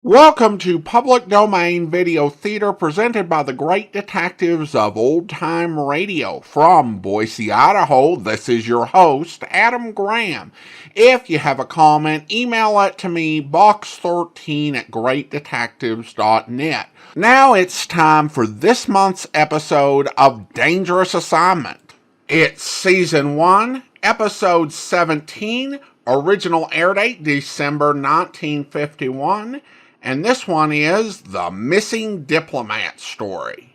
Welcome to Public Domain Video Theater presented by the great detectives of Old Time Radio. From Boise, Idaho, this is your host, Adam Graham. If you have a comment, email it to me, box13@greatdetectives.net. Now it's time for this month's episode of Dangerous Assignment. It's Season 1, Episode 17, original air date December 1951. And this one is The Missing Diplomat Story.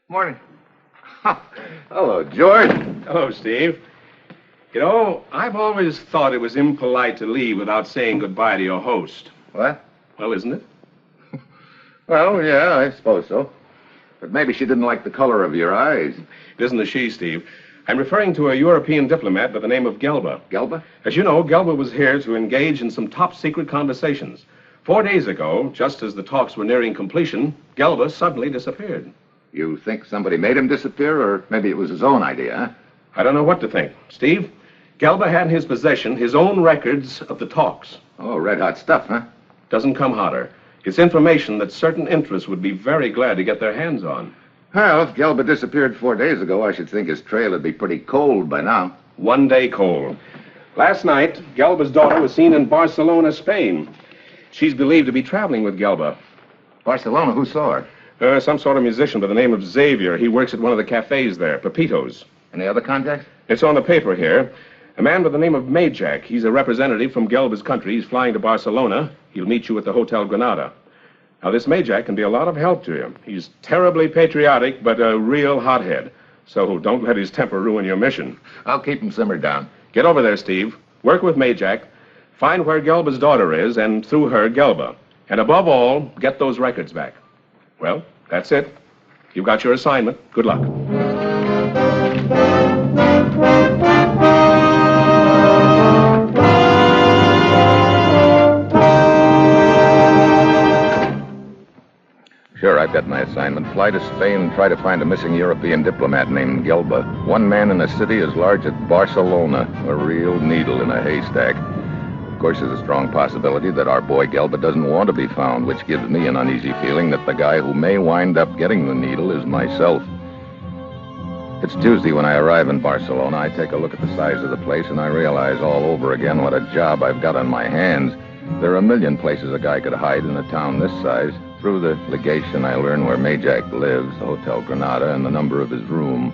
Morning. Hello, George. Hello, Steve. You know, I've always thought it was impolite to leave without saying goodbye to your host. What? Well, isn't it? Well, yeah, I suppose so. But maybe she didn't like the color of your eyes. It isn't a she, Steve. I'm referring to a European diplomat by the name of Gelba. Gelba? As you know, Gelba was here to engage in some top-secret conversations. 4 days ago, just as the talks were nearing completion, Gelba suddenly disappeared. You think somebody made him disappear, or maybe it was his own idea, huh? I don't know what to think. Steve, Gelba had in his possession his own records of the talks. Oh, red-hot stuff, huh? Doesn't come hotter. It's information that certain interests would be very glad to get their hands on. Well, if Gelba disappeared 4 days ago, I should think his trail would be pretty cold by now. 1 day cold. Last night, Gelba's daughter was seen in Barcelona, Spain. She's believed to be traveling with Gelba. Barcelona, who saw her? Some sort of musician by the name of Xavier. He works at one of the cafes there, Pepito's. Any other contacts? It's on the paper here. A man by the name of Majak. He's a representative from Gelba's country. He's flying to Barcelona. He'll meet you at the Hotel Granada. Now, this Majak can be a lot of help to you. He's terribly patriotic, but a real hothead. So don't let his temper ruin your mission. I'll keep him simmered down. Get over there, Steve. Work with Majak. Find where Gelba's daughter is, and through her, Gelba. And above all, get those records back. Well, that's it. You've got your assignment. Good luck. Sure, I've got my assignment. Fly to Spain and try to find a missing European diplomat named Gelba. One man in a city as large as Barcelona. A real needle in a haystack. Of course, there's a strong possibility that our boy Gelba doesn't want to be found, which gives me an uneasy feeling that the guy who may wind up getting the needle is myself. It's Tuesday when I arrive in Barcelona. I take a look at the size of the place and I realize all over again what a job I've got on my hands. There are a million places a guy could hide in a town this size. Through the legation, I learn where Majak lives, the Hotel Granada, and the number of his room.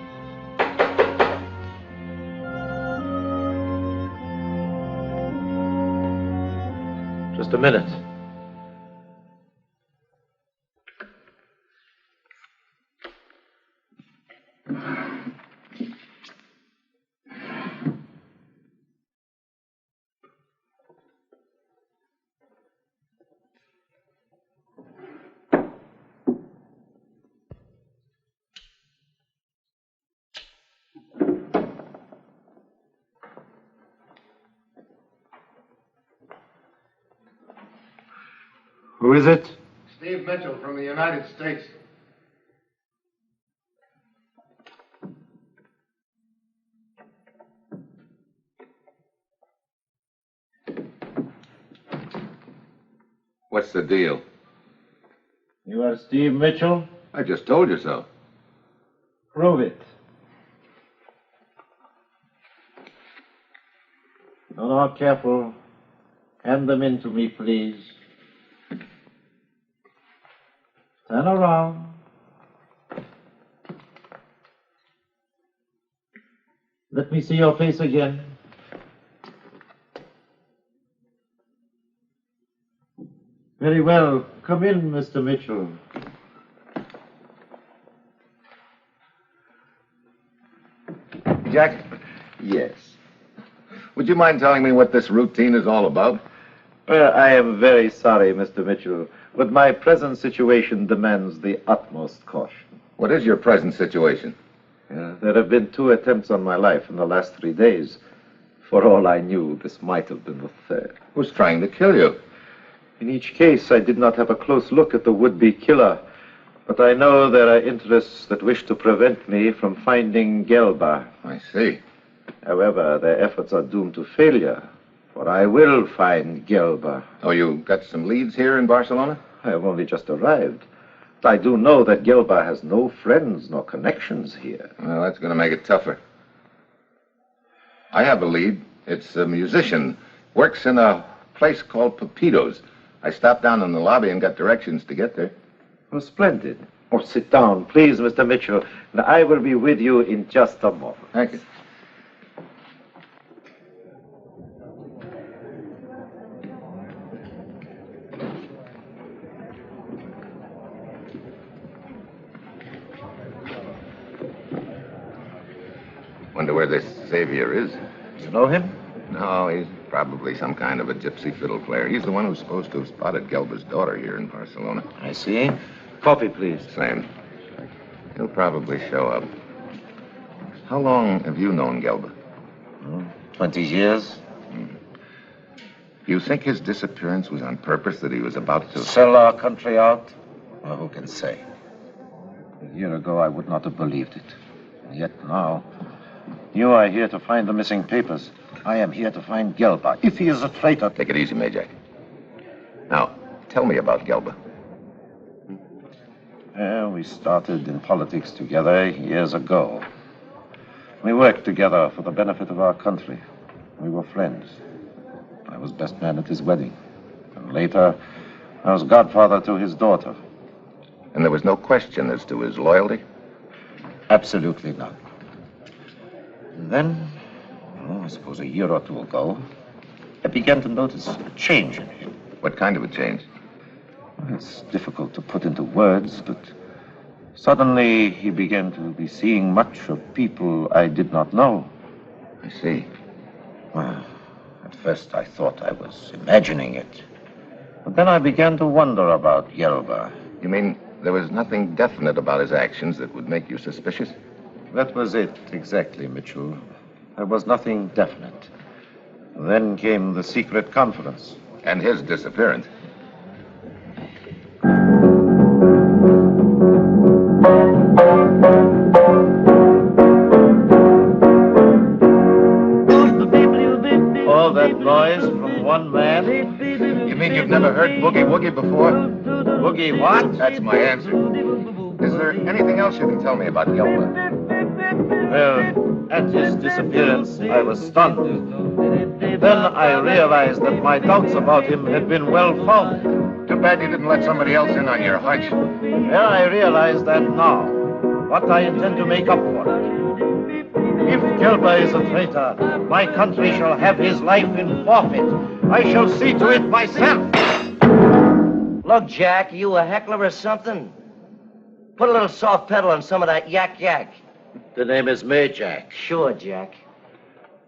Just a minute. Who is it? Steve Mitchell from the United States. What's the deal? You are Steve Mitchell? I just told you so. Prove it. No, careful. Hand them in to me, please. Turn around. Let me see your face again. Very well. Come in, Mr. Mitchell. Jack? Yes. Would you mind telling me what this routine is all about? Well, I am very sorry, Mr. Mitchell, but my present situation demands the utmost caution. What is your present situation? There have been 2 attempts on my life in the last 3 days. For all I knew, this might have been the third. Who's trying to kill you? In each case, I did not have a close look at the would-be killer, but I know there are interests that wish to prevent me from finding Gelba. I see. However, their efforts are doomed to failure, for I will find Gelba. Oh, you got some leads here in Barcelona? I have only just arrived. But I do know that Gelba has no friends nor connections here. Well, that's going to make it tougher. I have a lead. It's a musician. Works in a place called Pepito's. I stopped down in the lobby and got directions to get there. Oh, splendid. Oh, sit down, please, Mr. Mitchell. And I will be with you in just a moment. Thank you. Wonder where this Xavier is. You know him? No, he's probably some kind of a gypsy fiddle player. He's the one who's supposed to have spotted Gelba's daughter here in Barcelona. I see. Coffee, please. Same. He'll probably show up. How long have you known Gelba? 20 years. Do you think his disappearance was on purpose, that he was about to... Sell our country out? Well, who can say? A year ago, I would not have believed it. And yet now, you are here to find the missing papers. I am here to find Gelba. If he is a traitor... Take it easy, Majak. Now, tell me about Gelba. We started in politics together years ago. We worked together for the benefit of our country. We were friends. I was best man at his wedding. And later, I was godfather to his daughter. And there was no question as to his loyalty? Absolutely not. And then, I suppose a year or 2 ago, I began to notice a change in him. What kind of a change? It's difficult to put into words, but suddenly he began to be seeing much of people I did not know. I see. Well, at first I thought I was imagining it. But then I began to wonder about Gelba. You mean there was nothing definite about his actions that would make you suspicious? That was it, exactly, Mitchell. There was nothing definite. Then came the secret conference. And his disappearance. All that noise from one man? You mean you've never heard Boogie Woogie before? Boogie what? That's my answer. Is there anything else you can tell me about Gelba? Well, at his disappearance, I was stunned. Then I realized that my doubts about him had been well-founded. Too bad you didn't let somebody else in on your hunch. Well, I realize that now. What I intend to make up for it. If Gelba is a traitor, my country shall have his life in forfeit. I shall see to it myself. Look, Jack, you a heckler or something? Put a little soft pedal on some of that yak-yak. The name is Majak. Sure, Jack.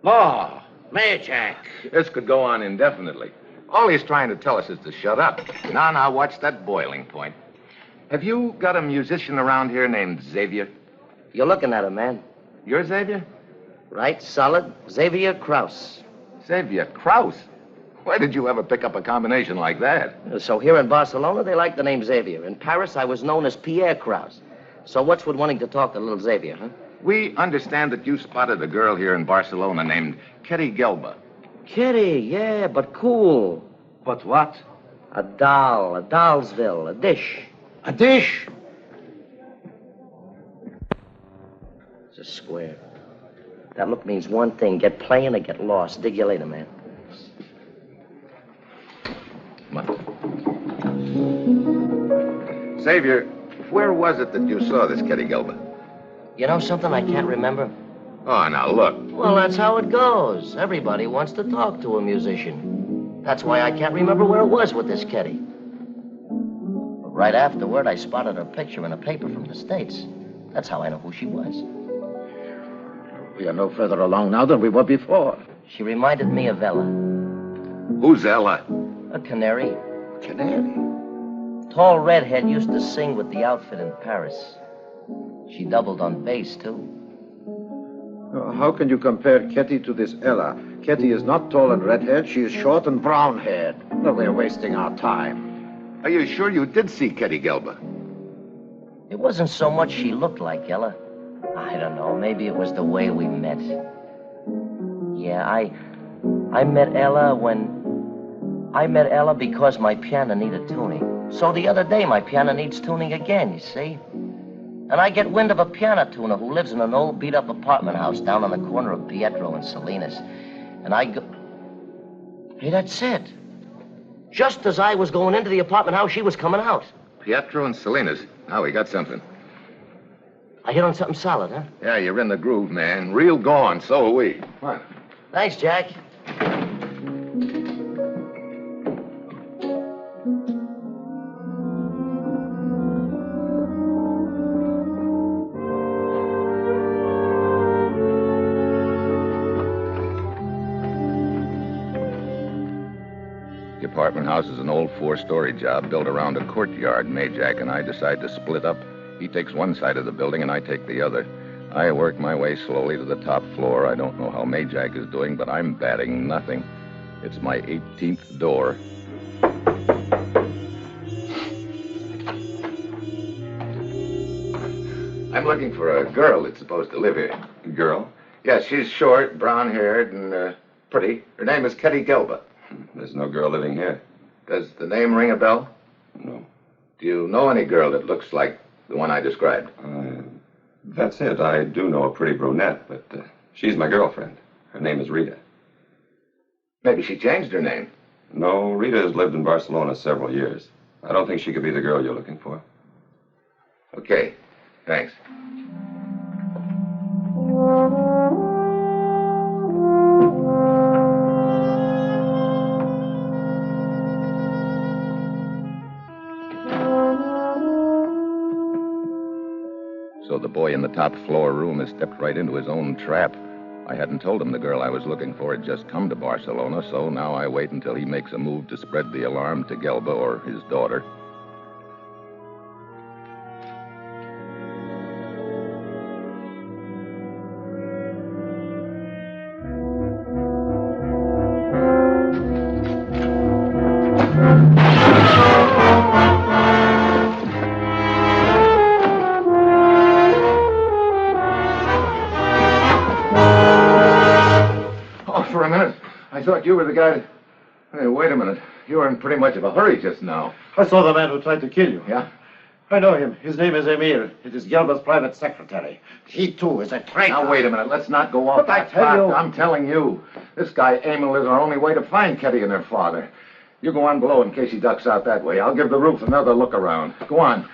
More. Majak. This could go on indefinitely. All he's trying to tell us is to shut up. Now, watch that boiling point. Have you got a musician around here named Xavier? You're looking at him, man. You're Xavier? Right, solid. Xavier Kraus. Xavier Kraus? Why did you ever pick up a combination like that? So here in Barcelona, they like the name Xavier. In Paris, I was known as Pierre Kraus. So what's with wanting to talk to little Xavier, huh? We understand that you spotted a girl here in Barcelona named Kitty Gelba. Kitty, yeah, but cool. But what? A doll, a dollsville, a dish. A dish? It's a square. That look means one thing, get playing or get lost. Dig you later, man. Come on. Xavier, where was it that you saw this Kitty Gelba? You know something I can't remember? Oh, now look. Well, that's how it goes. Everybody wants to talk to a musician. That's why I can't remember where it was with this Kitty. Right afterward, I spotted her picture in a paper from the States. That's how I know who she was. We are no further along now than we were before. She reminded me of Ella, Who's Ella? a canary. Canary. Tall redhead used to sing with the outfit in Paris. She doubled on bass, too. How can you compare Ketty to this Ella? Ketty is not tall and red-haired. She is short and brown-haired. No, we're wasting our time. Are you sure you did see Ketty Gelba? It wasn't so much she looked like Ella. I don't know, maybe it was the way we met. Yeah, I met Ella because my piano needed tuning. So the other day, my piano needs tuning again, you see? And I get wind of a piano tuner who lives in an old beat-up apartment house down on the corner of Pietro and Salinas. And I go... Hey, that's it. Just as I was going into the apartment house, she was coming out. Pietro and Salinas. Now we got something. I hit on something solid, huh? Yeah, you're in the groove, man. Real gone. So are we. Come on. Thanks, Jack. The apartment house is an old 4-story job built around a courtyard. Majak and I decide to split up. He takes one side of the building and I take the other. I work my way slowly to the top floor. I don't know how Majak is doing, but I'm batting nothing. It's my 18th door. I'm looking for a girl that's supposed to live here. A girl? Yeah, she's short, brown-haired, and pretty. Her name is Ketty Gelba. There's no girl living here. Does the name ring a bell? No. Do you know any girl that looks like the one I described? That's it. I do know a pretty brunette, but she's my girlfriend. Her name is Rita. Maybe she changed her name. No, Rita has lived in Barcelona several years. I don't think she could be the girl you're looking for. Okay, thanks. So the boy in the top floor room has stepped right into his own trap. I hadn't told him the girl I was looking for had just come to Barcelona, so now I wait until he makes a move to spread the alarm to Gelba or his daughter. For a minute, I thought you were the guy that... Hey, wait a minute. You were in pretty much of a hurry just now. I saw the man who tried to kill you. Yeah? I know him. His name is Emir. It is Gelba's private secretary. He, too, is a traitor. Now, wait a minute. Let's not go off But I that tell path. you- I'm telling you. This guy, Emil, is our only way to find Ketty and her father. You go on below in case he ducks out that way. I'll give the roof another look around. Go on.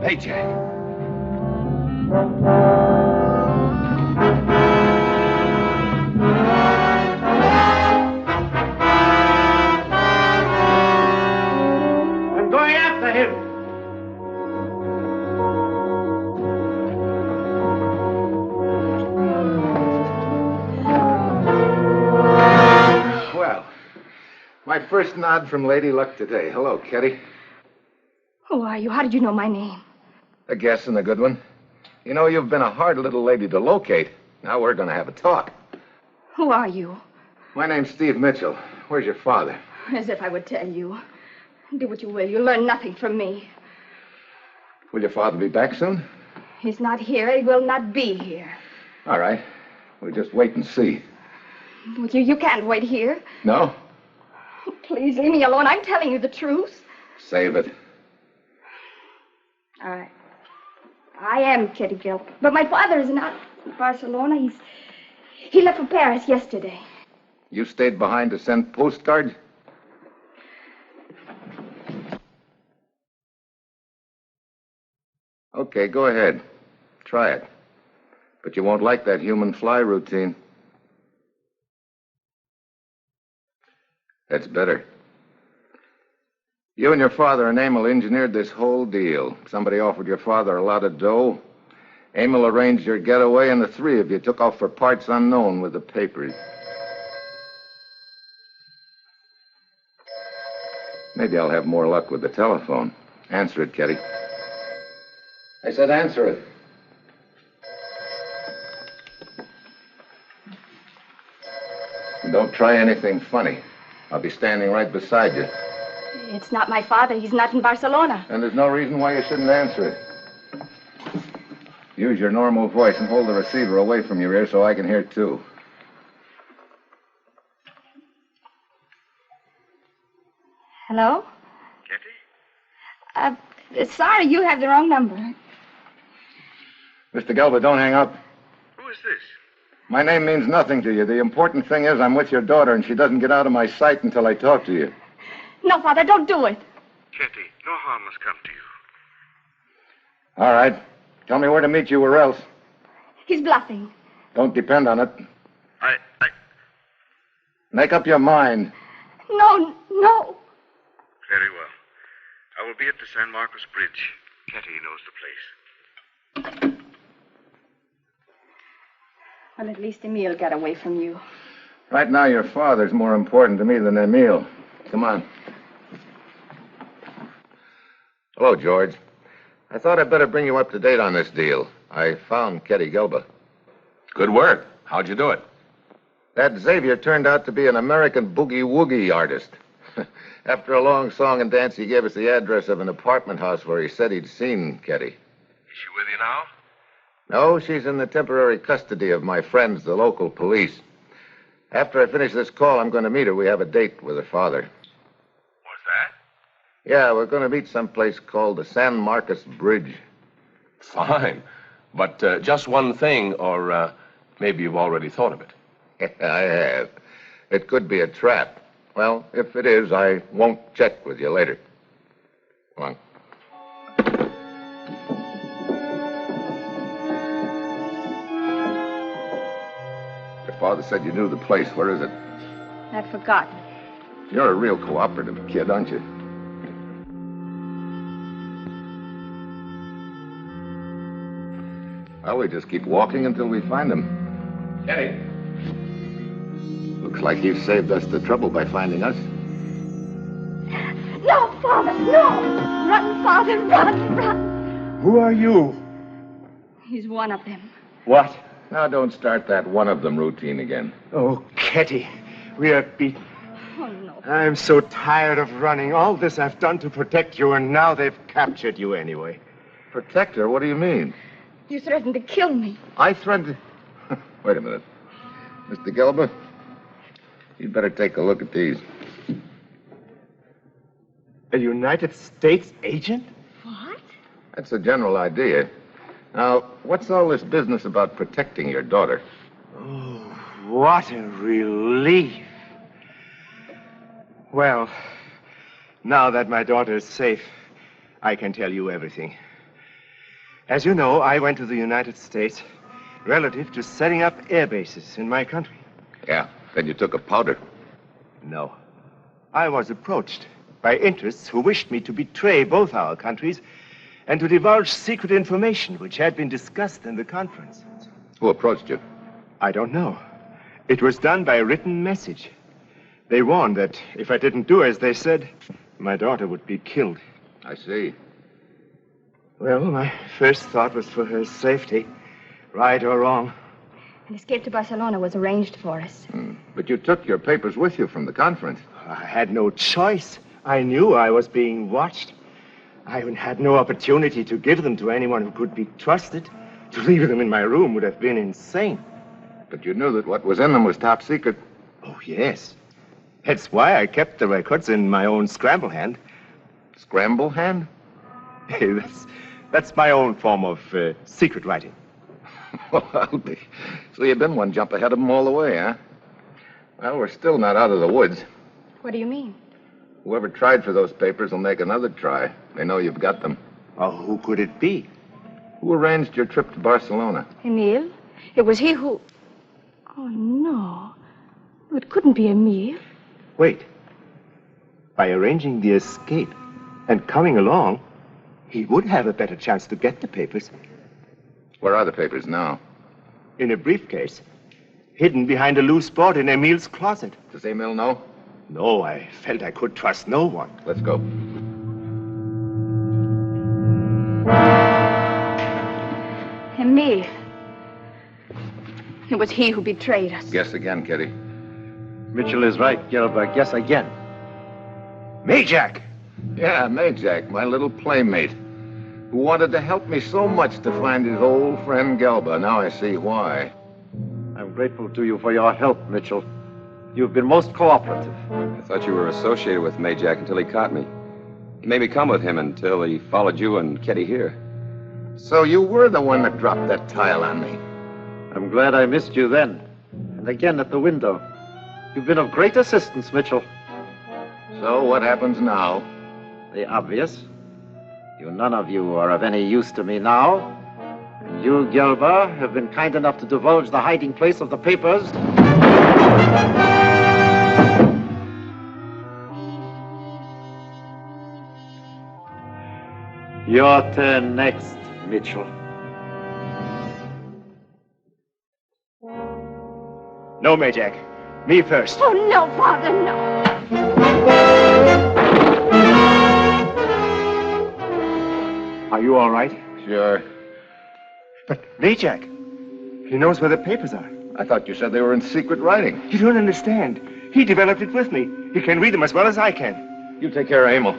Hey, Jack. I'm going after him. Well, my first nod from Lady Luck today. Hello, Kitty. Who are you? How did you know my name? A guess and a good one. You know, you've been a hard little lady to locate. Now we're going to have a talk. Who are you? My name's Steve Mitchell. Where's your father? As if I would tell you. Do what you will. You'll learn nothing from me. Will your father be back soon? He's not here. He will not be here. All right. We'll just wait and see. Well, you can't wait here. No? Please, leave me alone. I'm telling you the truth. Save it. All right. I am Kitty Gilbert. But my father is not in Barcelona. He left for Paris yesterday. You stayed behind to send postcards? Okay, go ahead. Try it. But you won't like that human fly routine. That's better. You and your father and Emil engineered this whole deal. Somebody offered your father a lot of dough. Emil arranged your getaway, and the three of you took off for parts unknown with the papers. Maybe I'll have more luck with the telephone. Answer it, Kitty. I said answer it. And don't try anything funny. I'll be standing right beside you. It's not my father. He's not in Barcelona. And there's no reason why you shouldn't answer it. Use your normal voice and hold the receiver away from your ear so I can hear it, too. Hello? Kitty? Sorry, you have the wrong number. Mr. Gelber, don't hang up. Who is this? My name means nothing to you. The important thing is I'm with your daughter, and she doesn't get out of my sight until I talk to you. No, Father, don't do it. Kitty, no harm must come to you. All right. Tell me where to meet you or else. He's bluffing. Don't depend on it. I... Make up your mind. No. Very well. I will be at the San Marcos Bridge. Kitty knows the place. Well, at least Emil got away from you. Right now, your father's more important to me than Emil. Come on. Hello, George. I thought I'd better bring you up to date on this deal. I found Kitty Gelba. Good work. How'd you do it? That Xavier turned out to be an American boogie-woogie artist. After a long song and dance, he gave us the address of an apartment house where he said he'd seen Kitty. Is she with you now? No, she's in the temporary custody of my friends, the local police. After I finish this call, I'm going to meet her. We have a date with her father. What's that? Yeah, we're going to meet someplace called the San Marcos Bridge. Fine. But just one thing, or maybe you've already thought of it. I have. It could be a trap. Well, if it is, I won't check with you later. Come on. Your father said you knew the place. Where is it? I've forgotten. You're a real cooperative kid, aren't you? Well, we just keep walking until we find him. Kitty. Looks like he's saved us the trouble by finding us. No, Father, no! Run, Father, run! Who are you? He's one of them. What? Now, don't start that one of them routine again. Oh, Kitty, we are beaten. Oh, no. I'm so tired of running. All this I've done to protect you, and now they've captured you anyway. Protect her? What do you mean? You threatened to kill me. I threatened... Wait a minute. Mr. Gelber, you'd better take a look at these. A United States agent? What? That's the general idea. Now, what's all this business about protecting your daughter? Oh, what a relief. Well, now that my daughter is safe, I can tell you everything. As you know, I went to the United States relative to setting up air bases in my country. Yeah, then you took a powder. No. I was approached by interests who wished me to betray both our countries and to divulge secret information which had been discussed in the conference. Who approached you? I don't know. It was done by written message. They warned that if I didn't do as they said, my daughter would be killed. I see. Well, my first thought was for her safety, right or wrong. An escape to Barcelona was arranged for us. But you took your papers with you from the conference. I had no choice. I knew I was being watched. I had no opportunity to give them to anyone who could be trusted. To leave them in my room would have been insane. But you knew that what was in them was top secret. Oh, yes. That's why I kept the records in my own scramble hand. Scramble hand? That's my own form of secret writing. Well, I'll be. So you've been one jump ahead of them all the way, huh? Well, we're still not out of the woods. What do you mean? Whoever tried for those papers will make another try. They know you've got them. Oh, who could it be? Who arranged your trip to Barcelona? Emile? It was he who... Oh, no. It couldn't be Emile. Wait. By arranging the escape and coming along, he would have a better chance to get the papers. Where are the papers now? In a briefcase, hidden behind a loose board in Emile's closet. Does Emile know? No, I felt I could trust no one. Let's go. Emile. It was he who betrayed us. Guess again, Kitty. Mitchell is right, Gelber. Guess again. Majak! Yeah, Majak, my little playmate, who wanted to help me so much to find his old friend Gelba. Now I see why. I'm grateful to you for your help, Mitchell. You've been most cooperative. I thought you were associated with Majak until he caught me. He made me come with him until he followed you and Ketty here. So you were the one that dropped that tile on me. I'm glad I missed you then. And again at the window. You've been of great assistance, Mitchell. So what happens now? The obvious. You none of you are of any use to me now. And you, Gelber, have been kind enough to divulge the hiding place of the papers. Your turn next, Mitchell. No, Majak. Me first. Oh, no, Father, no. Are you all right? Sure. But Majak, he knows where the papers are. I thought you said they were in secret writing. You don't understand. He developed it with me. He can read them as well as I can. You take care of Emil.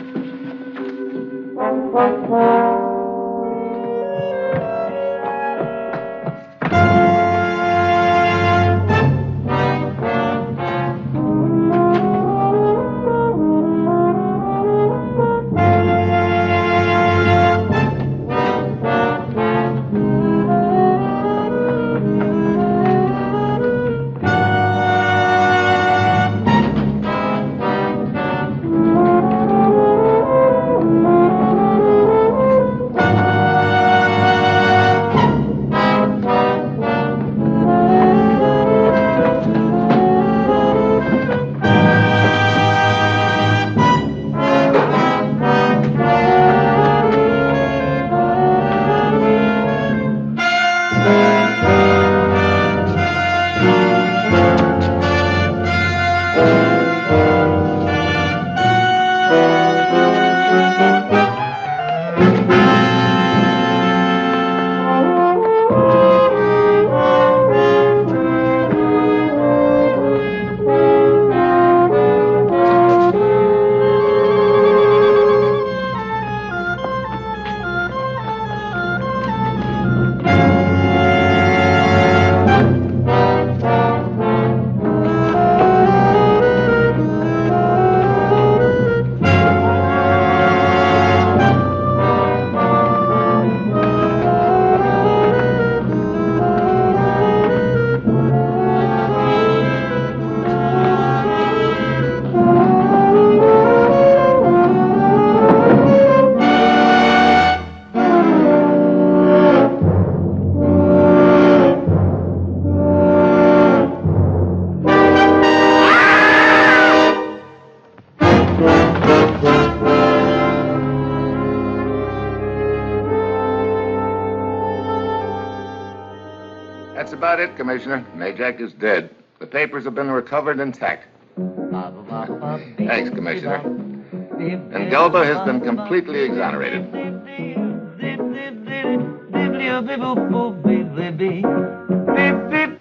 That's about it, Commissioner. Majak is dead. The papers have been recovered intact. Thanks, Commissioner. And Gelba has been completely exonerated.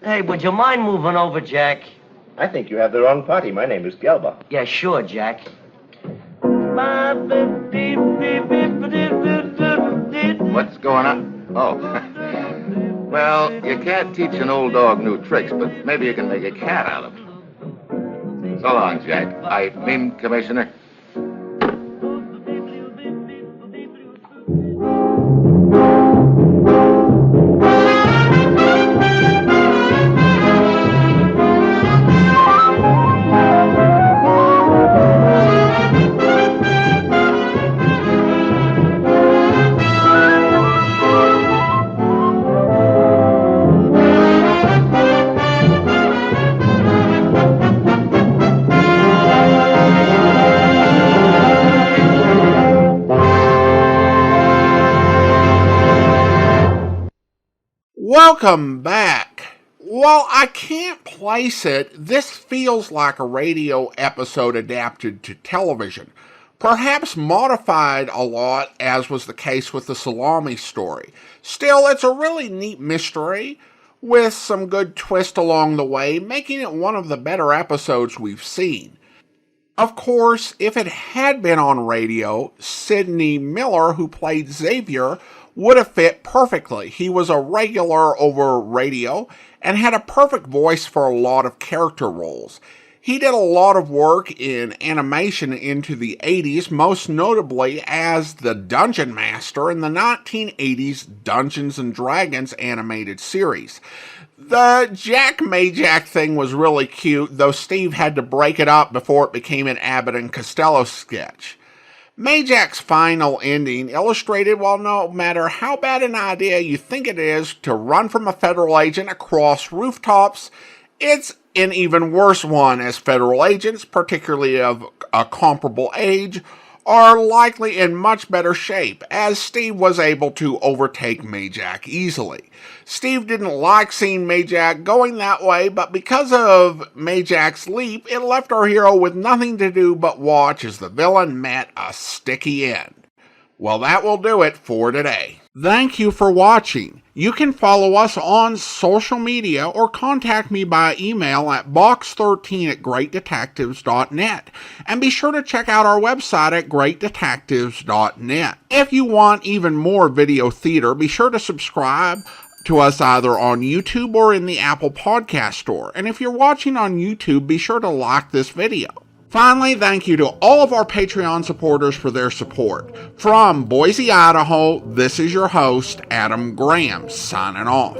Hey, would you mind moving over, Jack? I think you have the wrong party. My name is Gelba. Yeah, sure, Jack. What's going on? Oh. Well, you can't teach an old dog new tricks, but maybe you can make a cat out of him. So long, Jack. I mean, Commissioner. Welcome back. While I can't place it, this feels like a radio episode adapted to television, perhaps modified a lot as was the case with the salami story. Still, it's a really neat mystery with some good twist along the way, making it one of the better episodes we've seen. Of course, if it had been on radio, Sidney Miller, who played Xavier, would have fit perfectly. He was a regular over radio and had a perfect voice for a lot of character roles. He did a lot of work in animation into the 80s, most notably as the Dungeon Master in the 1980s Dungeons & Dragons animated series. The Jack Majak thing was really cute, though Steve had to break it up before it became an Abbott and Costello sketch. Majak's final ending illustrated, well, no matter how bad an idea you think it is to run from a federal agent across rooftops, it's an even worse one, as federal agents, particularly of a comparable age, are likely in much better shape, as Steve was able to overtake Majak easily. Steve didn't like seeing Majak going that way, but because of Majak's leap, it left our hero with nothing to do but watch as the villain met a sticky end. Well, that will do it for today. Thank you for watching. You can follow us on social media or contact me by email at box13@greatdetectives.net. And be sure to check out our website at greatdetectives.net. If you want even more video theater, be sure to subscribe to us either on YouTube or in the Apple Podcast Store. And if you're watching on YouTube, be sure to like this video. Finally, thank you to all of our Patreon supporters for their support. From Boise, Idaho, this is your host, Adam Graham, signing off.